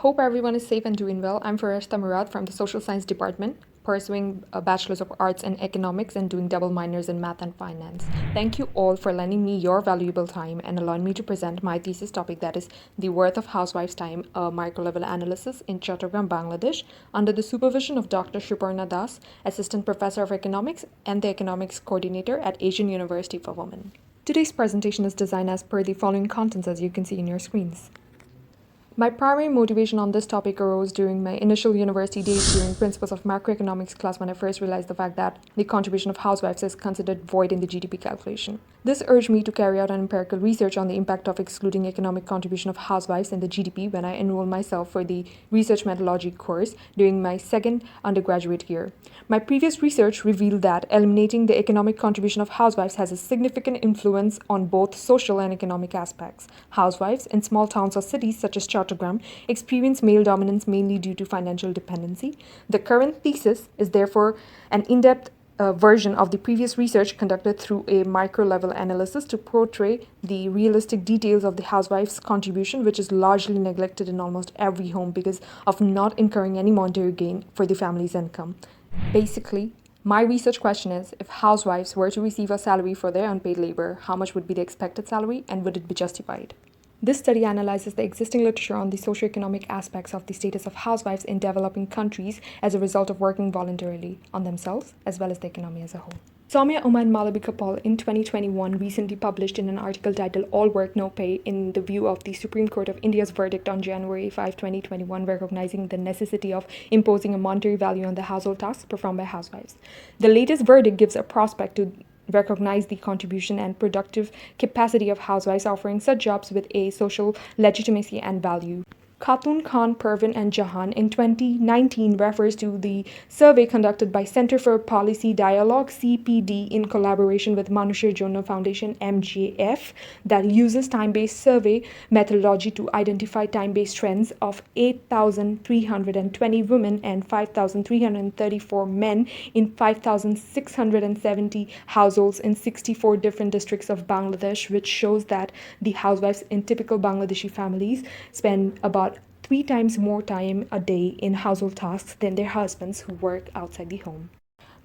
Hope everyone is safe and doing well. I'm Fareshta Murad from the Social Science Department, pursuing a Bachelor's of Arts in Economics and doing double minors in Math and Finance. Thank you all for lending me your valuable time and allowing me to present my thesis topic, that is The Worth of Housewives' Time, a micro-level analysis in Chattogram, Bangladesh, under the supervision of Dr. Shuparna Das, Assistant Professor of Economics and the Economics Coordinator at Asian University for Women. Today's presentation is designed as per the following contents, as you can see in your screens. My primary motivation on this topic arose during my initial university days during Principles of Macroeconomics class, when I first realized the fact that the contribution of housewives is considered void in the GDP calculation. This urged me to carry out an empirical research on the impact of excluding economic contribution of housewives in the GDP when I enrolled myself for the research methodology course during my second undergraduate year. My previous research revealed that eliminating the economic contribution of housewives has a significant influence on both social and economic aspects. Housewives in small towns or cities such as Chattogram experience male dominance mainly due to financial dependency. The current thesis is therefore an in-depth version of the previous research conducted through a micro-level analysis to portray the realistic details of the housewife's contribution, which is largely neglected in almost every home because of not incurring any monetary gain for the family's income. Basically, my research question is, if housewives were to receive a salary for their unpaid labor, how much would be the expected salary and would it be justified? This study analyzes the existing literature on the socioeconomic aspects of the status of housewives in developing countries as a result of working voluntarily on themselves as well as the economy as a whole. Soumya Uma and Malabika Paul in 2021 recently published in an article titled All Work No Pay in the view of the Supreme Court of India's verdict on January 5, 2021, recognizing the necessity of imposing a monetary value on the household tasks performed by housewives. The latest verdict gives a prospect to recognize the contribution and productive capacity of housewives, offering such jobs with a social legitimacy and value. Khatun Khan, Pervin and Jahan in 2019 refers to the survey conducted by Center for Policy Dialogue CPD in collaboration with Manushya Jonno Foundation MJF that uses time-based survey methodology to identify time-based trends of 8,320 women and 5,334 men in 5,670 households in 64 different districts of Bangladesh, which shows that the housewives in typical Bangladeshi families spend about 3 times more time a day in household tasks than their husbands who work outside the home.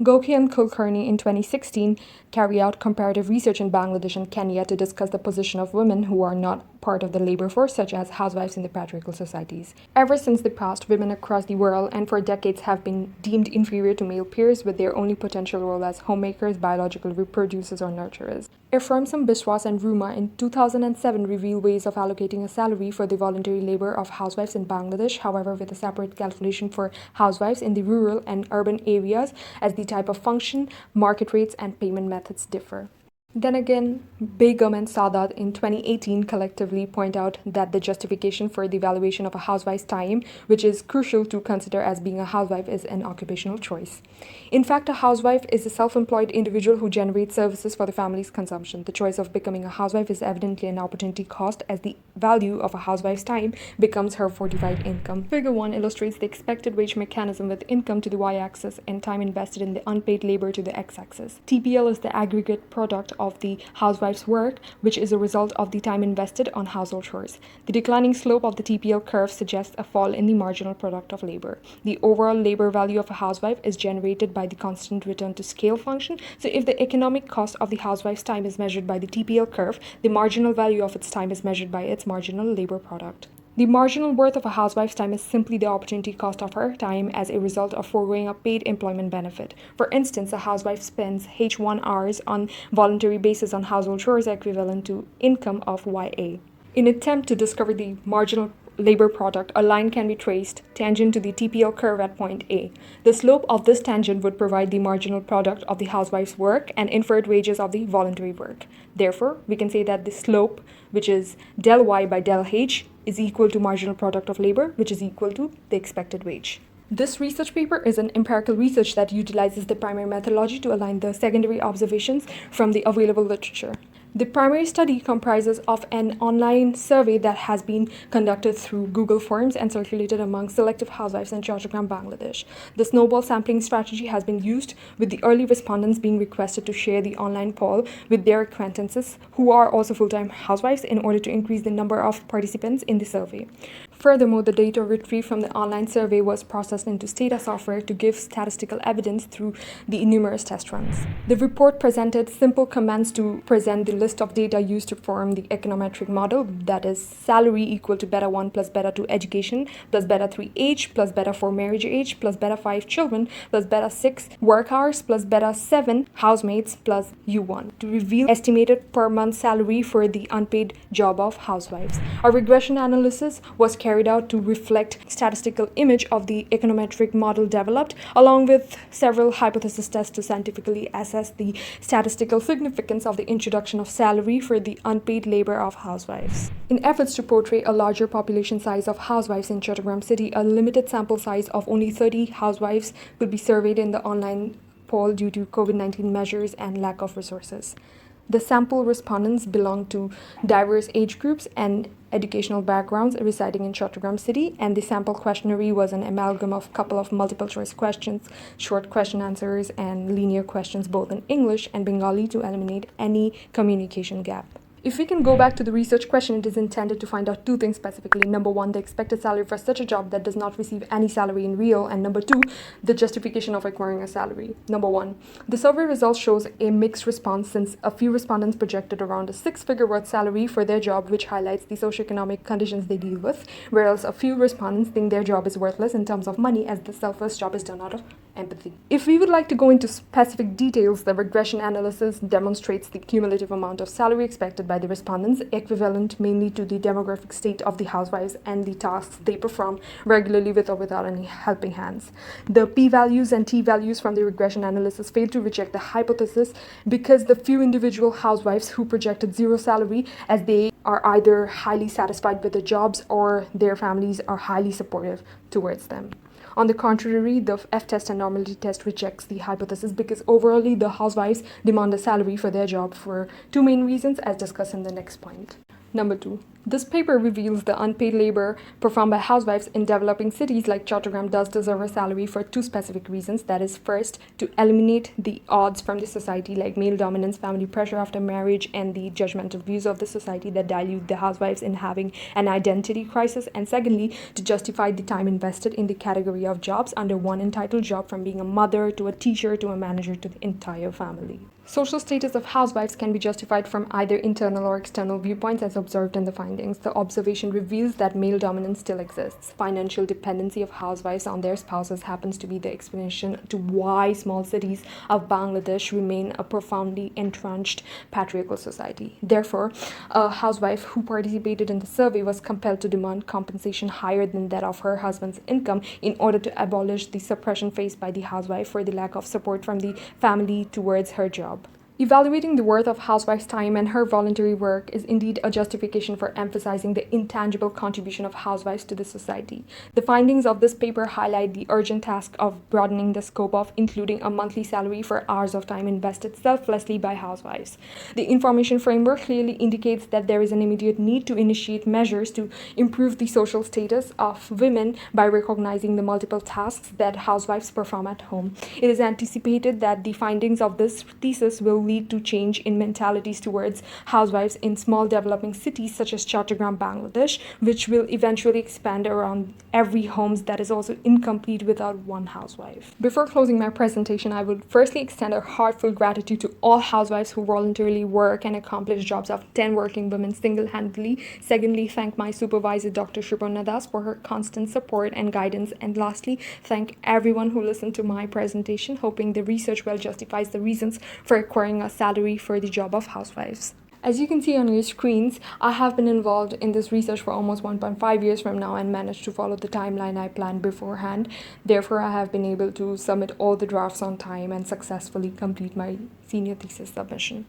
Gokey and Kulkarni in 2016 carry out comparative research in Bangladesh and Kenya to discuss the position of women who are not part of the labor force, such as housewives in the patriarchal societies. Ever since the past, women across the world and for decades have been deemed inferior to male peers, with their only potential role as homemakers, biological reproducers, or nurturers. Eframsam Biswas and Ruma in 2007 reveal ways of allocating a salary for the voluntary labor of housewives in Bangladesh, however with a separate calculation for housewives in the rural and urban areas, as the type of function, market rates, and payment methods differ. Then again, Begum and Sadat in 2018 collectively point out that the justification for the evaluation of a housewife's time, which is crucial to consider as being a housewife, is an occupational choice. In fact, a housewife is a self-employed individual who generates services for the family's consumption. The choice of becoming a housewife is evidently an opportunity cost, as the value of a housewife's time becomes her fortified income. Figure 1 illustrates the expected wage mechanism with income to the y-axis and time invested in the unpaid labor to the x-axis. TPL is the aggregate product of the housewife's work, which is a result of the time invested on household chores. The declining slope of the TPL curve suggests a fall in the marginal product of labor. The overall labor value of a housewife is generated by the constant return to scale function. So if the economic cost of the housewife's time is measured by the TPL curve, the marginal value of its time is measured by its marginal labor product. The marginal worth of a housewife's time is simply the opportunity cost of her time as a result of foregoing a paid employment benefit. For instance, a housewife spends H1 hours on voluntary basis on household chores equivalent to income of YA. In an attempt to discover the marginal labor product, a line can be traced tangent to the TPL curve at point A. The slope of this tangent would provide the marginal product of the housewife's work and inferred wages of the voluntary work. Therefore, we can say that the slope, which is del y by del h, is equal to marginal product of labor, which is equal to the expected wage. This research paper is an empirical research that utilizes the primary methodology to align the secondary observations from the available literature. The primary study comprises of an online survey that has been conducted through Google Forms and circulated among selective housewives in Chattogram, Bangladesh. The snowball sampling strategy has been used, with the early respondents being requested to share the online poll with their acquaintances who are also full-time housewives in order to increase the number of participants in the survey. Furthermore, the data retrieved from the online survey was processed into Stata software to give statistical evidence through the numerous test runs. The report presented simple commands to present the list of data used to form the econometric model, that is, salary equal to beta 1 plus beta 2 education plus beta 3 age plus beta 4 marriage age plus beta 5 children plus beta 6 work hours plus beta 7 housemates plus U1 to reveal estimated per month salary for the unpaid job of housewives. A regression analysis was carried out to reflect statistical image of the econometric model developed, along with several hypothesis tests to scientifically assess the statistical significance of the introduction of salary for the unpaid labor of housewives. In efforts to portray a larger population size of housewives in Chattogram city, a limited sample size of only 30 housewives could be surveyed in the online poll due to COVID-19 measures and lack of resources. The sample respondents belong to diverse age groups and educational backgrounds residing in Chattogram city, and the sample questionnaire was an amalgam of a couple of multiple choice questions, short question answers, and linear questions both in English and Bengali to eliminate any communication gap. If we can go back to the research question, it is intended to find out two things specifically. Number one, the expected salary for such a job that does not receive any salary in real, and number two, the justification of acquiring a salary. Number one, the survey results shows a mixed response since a few respondents projected around a six-figure worth salary for their job, which highlights the socioeconomic conditions they deal with, whereas a few respondents think their job is worthless in terms of money as the selfless job is done out of empathy. If we would like to go into specific details, the regression analysis demonstrates the cumulative amount of salary expected by the respondents, equivalent mainly to the demographic state of the housewives and the tasks they perform regularly with or without any helping hands. The p-values and t-values from the regression analysis failed to reject the hypothesis because the few individual housewives who projected zero salary, as they are either highly satisfied with their jobs or their families are highly supportive towards them. On the contrary, the F-test and normality test rejects the hypothesis because overall the housewives demand a salary for their job for two main reasons, as discussed in the next point. Number two, this paper reveals the unpaid labor performed by housewives in developing cities like Chattogram does deserve a salary for two specific reasons. That is, first, to eliminate the odds from the society like male dominance, family pressure after marriage, and the judgmental views of the society that dilute the housewives in having an identity crisis, and secondly, to justify the time invested in the category of jobs under one entitled job, from being a mother to a teacher to a manager to the entire family. Social status of housewives can be justified from either internal or external viewpoints as observed in the findings. The observation reveals that male dominance still exists. Financial dependency of housewives on their spouses happens to be the explanation to why small cities of Bangladesh remain a profoundly entrenched patriarchal society. Therefore, a housewife who participated in the survey was compelled to demand compensation higher than that of her husband's income in order to abolish the suppression faced by the housewife for the lack of support from the family towards her job. Evaluating the worth of housewife's time and her voluntary work is indeed a justification for emphasizing the intangible contribution of housewives to the society. The findings of this paper highlight the urgent task of broadening the scope of including a monthly salary for hours of time invested selflessly by housewives. The information framework clearly indicates that there is an immediate need to initiate measures to improve the social status of women by recognizing the multiple tasks that housewives perform at home. It is anticipated that the findings of this thesis will lead to change in mentalities towards housewives in small developing cities such as Chattogram, Bangladesh, which will eventually expand around every home that is also incomplete without one housewife. Before closing my presentation, I would firstly extend a heartfelt gratitude to all housewives who voluntarily work and accomplish jobs of 10 working women single-handedly. Secondly, thank my supervisor, Dr. Shubhana Das, for her constant support and guidance. And lastly, thank everyone who listened to my presentation, hoping the research well justifies the reasons for acquiring a salary for the job of housewives. As you can see on your screens, I have been involved in this research for almost 1.5 years from now and managed to follow the timeline I planned beforehand. Therefore, I have been able to submit all the drafts on time and successfully complete my senior thesis submission.